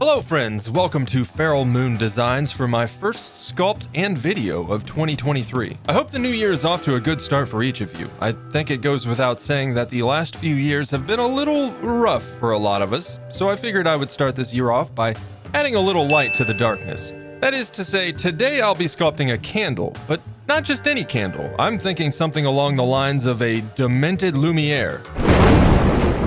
Hello friends, welcome to Feral Moon Designs for my first sculpt and video of 2023. I hope the new year is off to a good start for each of you. I think it goes without saying that the last few years have been a little rough for a lot of us, so I figured I would start this year off by adding a little light to the darkness. That is to say, today I'll be sculpting a candle, but not just any candle. I'm thinking something along the lines of a demented Lumiere.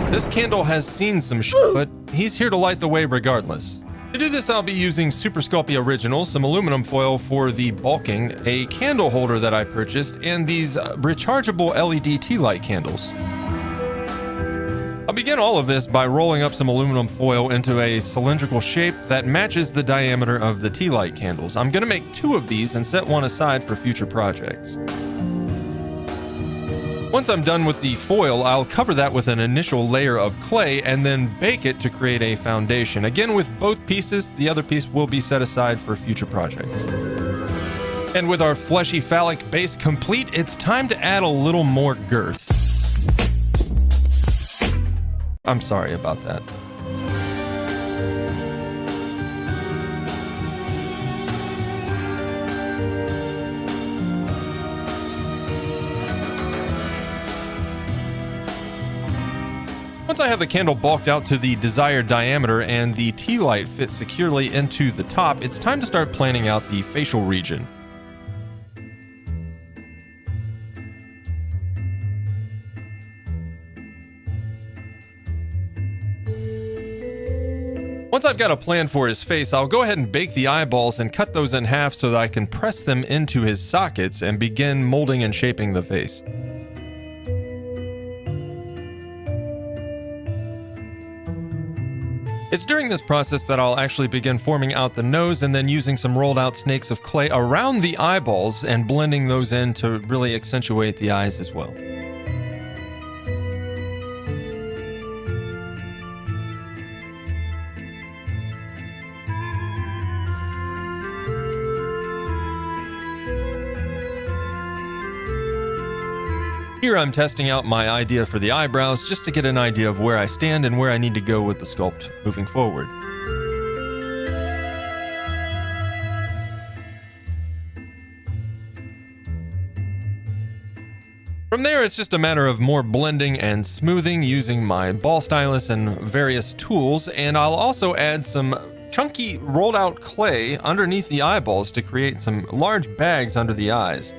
This candle has seen some shit, but he's here to light the way regardless. To do this, I'll be using Super Sculpey Original, some aluminum foil for the bulking, a candle holder that I purchased, and these rechargeable LED tea light candles. I'll begin all of this by rolling up some aluminum foil into a cylindrical shape that matches the diameter of the tea light candles. I'm going to make 2 of these and set one aside for future projects. Once I'm done with the foil, I'll cover that with an initial layer of clay and then bake it to create a foundation. Again, with both pieces, the other piece will be set aside for future projects. And with our fleshy phallic base complete, it's time to add a little more girth. I'm sorry about that. Once I have the candle bulked out to the desired diameter and the tea light fits securely into the top, it's time to start planning out the facial region. Once I've got a plan for his face, I'll go ahead and bake the eyeballs and cut those in half so that I can press them into his sockets and begin molding and shaping the face. It's during this process that I'll actually begin forming out the nose and then using some rolled out snakes of clay around the eyeballs and blending those in to really accentuate the eyes as well. Here I'm testing out my idea for the eyebrows just to get an idea of where I stand and where I need to go with the sculpt moving forward. From there, it's just a matter of more blending and smoothing using my ball stylus and various tools, and I'll also add some chunky rolled out clay underneath the eyeballs to create some large bags under the eyes.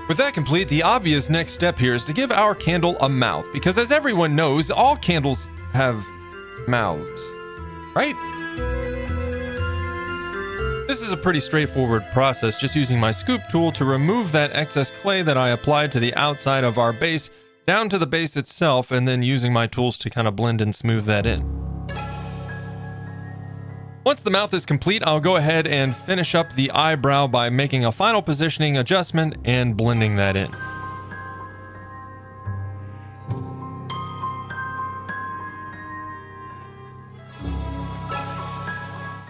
With that complete, the obvious next step here is to give our candle a mouth, because as everyone knows, all candles have mouths, right? This is a pretty straightforward process, just using my scoop tool to remove that excess clay that I applied to the outside of our base down to the base itself, and then using my tools to kind of blend and smooth that in. Once the mouth is complete, I'll go ahead and finish up the eyebrow by making a final positioning adjustment and blending that in.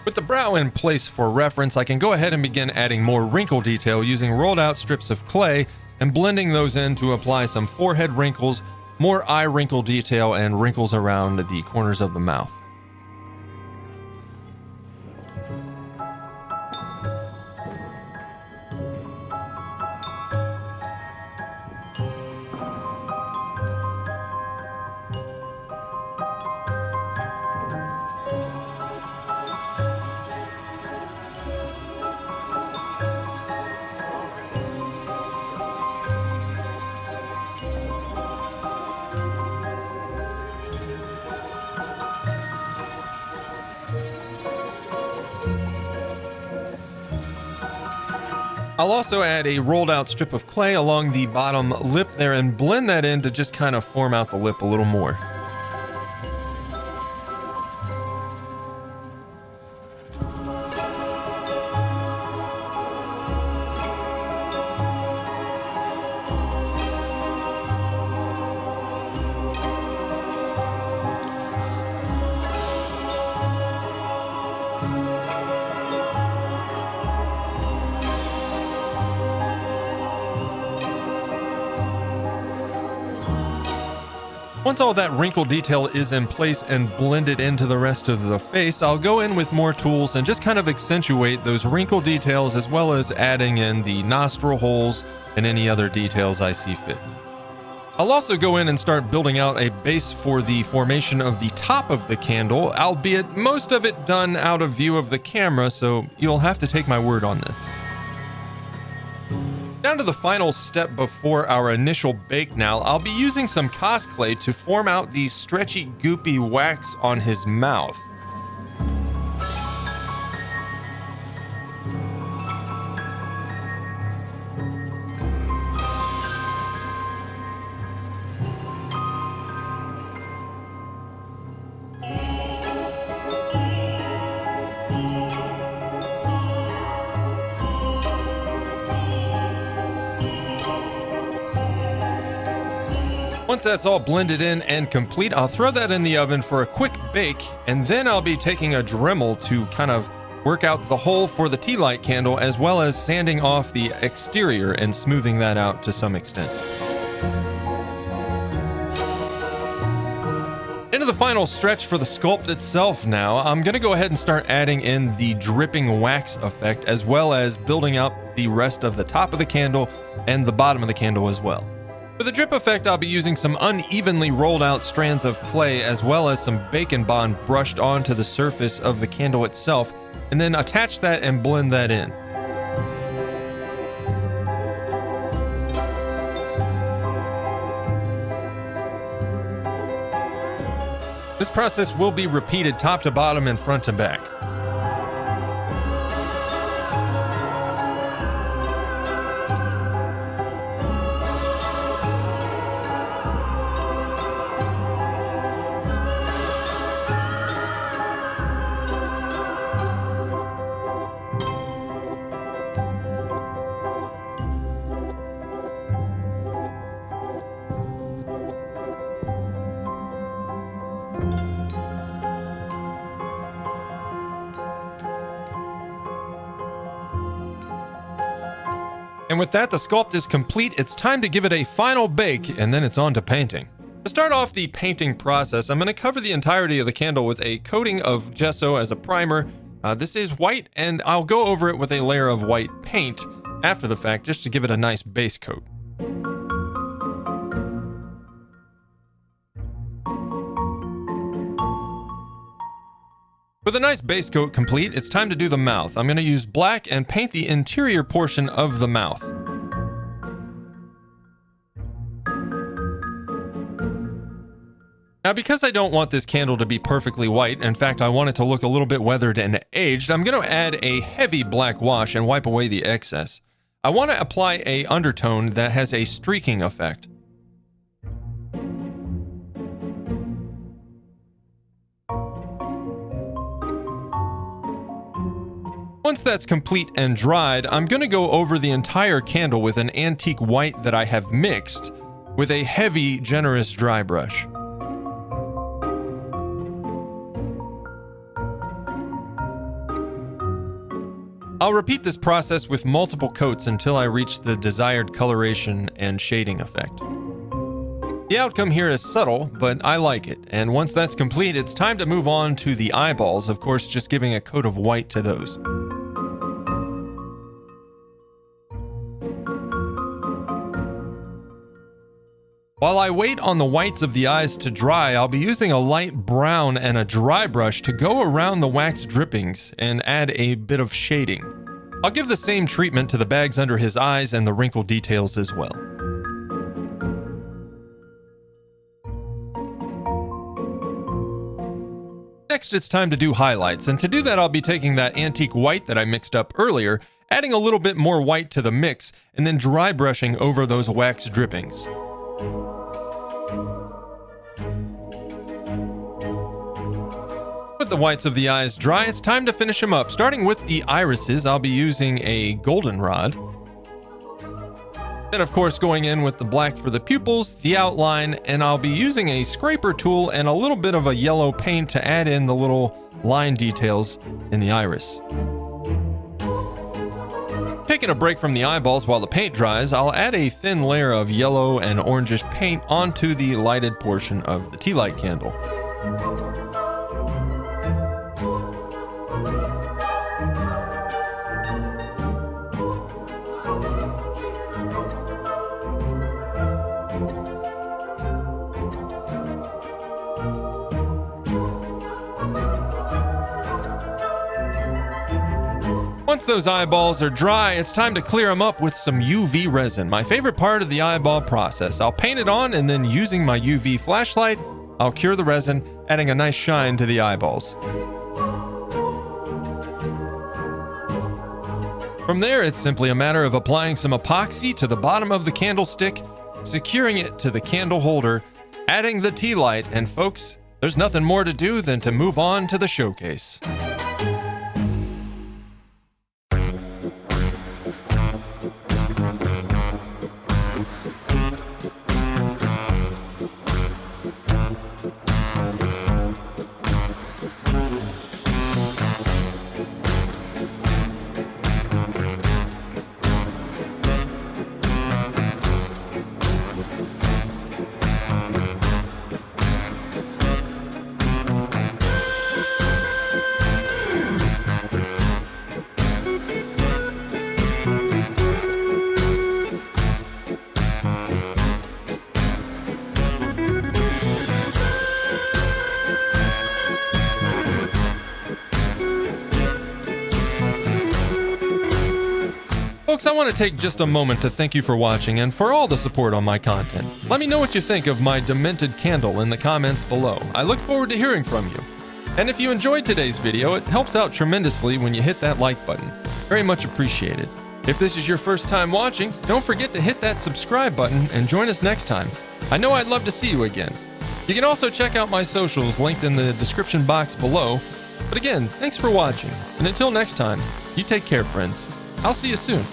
With the brow in place for reference, I can go ahead and begin adding more wrinkle detail using rolled out strips of clay and blending those in to apply some forehead wrinkles, more eye wrinkle detail, and wrinkles around the corners of the mouth. I'll also add a rolled out strip of clay along the bottom lip there and blend that in to just kind of form out the lip a little more. Once all that wrinkle detail is in place and blended into the rest of the face, I'll go in with more tools and just kind of accentuate those wrinkle details, as well as adding in the nostril holes and any other details I see fit. I'll also go in and start building out a base for the formation of the top of the candle, albeit most of it done out of view of the camera, so you'll have to take my word on this. Down to the final step before our initial bake now, I'll be using some cosplay to form out the stretchy, goopy wax on his mouth. Once that's all blended in and complete, I'll throw that in the oven for a quick bake, and then I'll be taking a Dremel to kind of work out the hole for the tea light candle, as well as sanding off the exterior and smoothing that out to some extent. Into the final stretch for the sculpt itself now, I'm going to go ahead and start adding in the dripping wax effect, as well as building up the rest of the top of the candle and the bottom of the candle as well. For the drip effect, I'll be using some unevenly rolled out strands of clay, as well as some bacon bond brushed onto the surface of the candle itself, and then attach that and blend that in. This process will be repeated top to bottom and front to back. And with that, the sculpt is complete. It's time to give it a final bake, and then it's on to painting. To start off the painting process, I'm going to cover the entirety of the candle with a coating of gesso as a primer. This is white, and I'll go over it with a layer of white paint after the fact, just to give it a nice base coat. With a nice base coat complete, it's time to do the mouth. I'm going to use black and paint the interior portion of the mouth. Now, because I don't want this candle to be perfectly white, in fact I want it to look a little bit weathered and aged, I'm going to add a heavy black wash and wipe away the excess. I want to apply an undertone that has a streaking effect. Once that's complete and dried, I'm going to go over the entire candle with an antique white that I have mixed with a heavy, generous dry brush. I'll repeat this process with multiple coats until I reach the desired coloration and shading effect. The outcome here is subtle, but I like it, and once that's complete, it's time to move on to the eyeballs, of course just giving a coat of white to those. While I wait on the whites of the eyes to dry, I'll be using a light brown and a dry brush to go around the wax drippings and add a bit of shading. I'll give the same treatment to the bags under his eyes and the wrinkle details as well. Next, it's time to do highlights, and to do that I'll be taking that antique white that I mixed up earlier, adding a little bit more white to the mix, and then dry brushing over those wax drippings. With the whites of the eyes dry, it's time to finish them up. Starting with the irises, I'll be using a goldenrod. Then, of course, going in with the black for the pupils, the outline, and I'll be using a scraper tool and a little bit of a yellow paint to add in the little line details in the iris. taking a break from the eyeballs while the paint dries, I'll add a thin layer of yellow and orangish paint onto the lighted portion of the tea light candle. Once those eyeballs are dry, it's time to clear them up with some UV resin, my favorite part of the eyeball process. I'll paint it on, and then using my UV flashlight, I'll cure the resin, adding a nice shine to the eyeballs. From there, it's simply a matter of applying some epoxy to the bottom of the candlestick, securing it to the candle holder, adding the tea light, and folks, there's nothing more to do than to move on to the showcase. Folks, I want to take just a moment to thank you for watching and for all the support on my content. Let me know what you think of my demented candle in the comments below. I look forward to hearing from you. And if you enjoyed today's video, it helps out tremendously when you hit that like button. Very much appreciated. If this is your first time watching, don't forget to hit that subscribe button and join us next time. I know I'd love to see you again. You can also check out my socials linked in the description box below. But again, thanks for watching, and until next time, you take care, friends. I'll see you soon.